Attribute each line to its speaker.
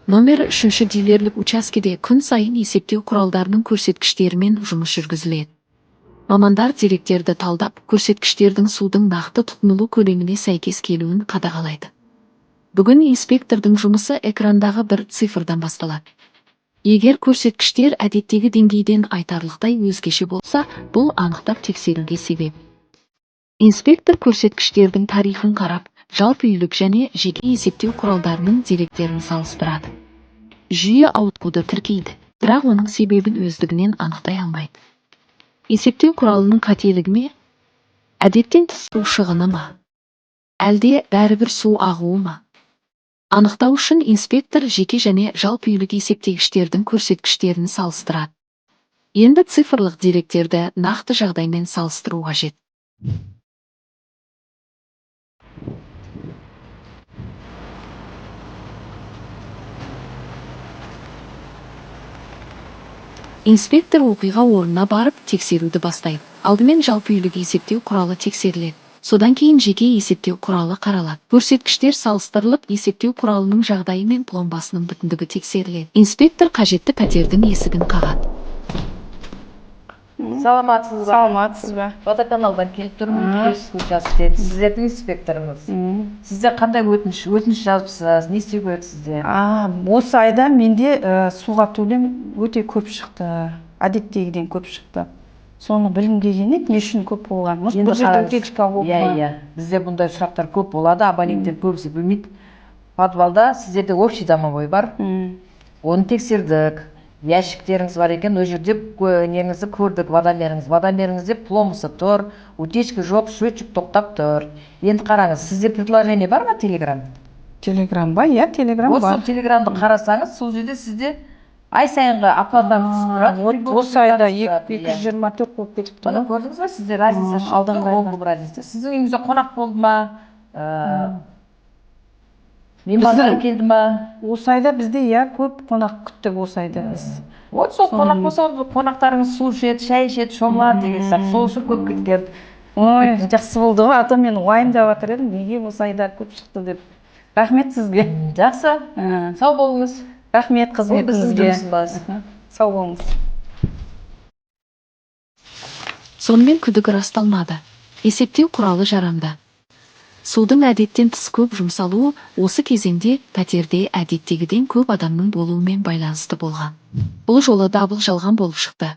Speaker 1: Номер 3 дилерлік учаскеде күн сайын есептеу құралдарының көрсеткіштерімен жұмыс жүргізіледі. Мамандар деректерді талдап, көрсеткіштердің судың нақты тұтынылу көлеміне сәйкес келуін қадағалайды. Бүгін инспектордың жұмысы экрандағы бір цифрдан басталады. Егер көрсеткіштер әдеттегі деңгейден айтарлықтай өзгеше болса, бұл анықтап тексеруге себеп. Инспектор көрсеткіштердің тарихын қарап, жалпы үйлік және жеке есептеу құралдарының деректерін салыстырады. Жүйе ауытқуды тіркейді, бірақ оның себебін өздігінен анықтай алмайды. Есептеу құралының қателігі ме? Әдеттен тыс су шығыны ма? Әлде бәрібір су ағуы ма? Анықтау үшін инспектор жеке және жалпы үйлік есептегіштердің көрсеткіштерін салыстырады. Енді цифрлық деректерді нақты жағдаймен салыстыру қажет. Инспектор оқиға орнына барып тексеруді бастайды. Алдымен жалпы үйлік есептеу құралы тексеріледі. Содан кейін жеке есептеу құралы қаралады. Көрсеткіштер салыстырылып, есептеу құралының жағдайы мен пломбасының бүтіндігі тексеріледі. Инспектор қажетті пәтердің есігін қағады.
Speaker 2: Саламатсыз ба?
Speaker 3: Саламатсыз ба?
Speaker 2: Водоканалдан келіп тұрмын. Сіздердің инспекторыңыз. Сізде қандай өтініш жазыпсыз? Не істеу керек сізде?
Speaker 3: Осы айда менде суға төлем өте көп шықты. Әдеттегіден көп шықты. Соны білімге келмек, не үшін көп болған? Бұл жерде утечка болды ма?
Speaker 2: Иә. Бізде бұндай сұрақтар көп болады, абоненттер көбісі білмейді. Подвалда сіздерде общий домовой бар. Оны тексердік. Ящиктеріңіз бар екен, ол жерде неңізді көрдік, водомеріңізде пломбасы тұр, утечка жоқ, счетчик тоқтап тұр. Енді қараңыз, сізде предложение бар ма телеграм?
Speaker 3: Телеграм ба? Иә, телеграм бар.
Speaker 2: Осы телеграмды қарасаңыз, сол жерде сізде ай сайынғы оплатаңыз.
Speaker 3: Осы айда 224 болып кетіп тұр.
Speaker 2: Көрдіңіз ба, сізде разница шықты? Сіздің үйіңізде қонақ болды ма? Меймандар келді ма?
Speaker 3: Осы айда бізде көп қонақ күттік осы айда біз.
Speaker 2: Вот сол қонақ болса, қонақтарыңыз су ішеді, шай ішеді, шомылады деген сияқты. Сол үшін көп кеткен.
Speaker 3: Ой, жақсы болды ғой. Ата мен уайымдап жатыр едім, неге осы айда көп шықты деп. Рахмет сізге.
Speaker 2: Жақсы. Сау болыңыз.
Speaker 3: Рахмет қызметіңізге. Сау болыңыз.
Speaker 1: Сонымен күдігі расталмады. Есептеу құралы жарамды. Судың әдеттен тыс көп жұмсалуы осы кезеңде пәтерде әдеттегіден көп адамның болуымен байланысты болған. Бұл жолы дабыл жалған болып шықты.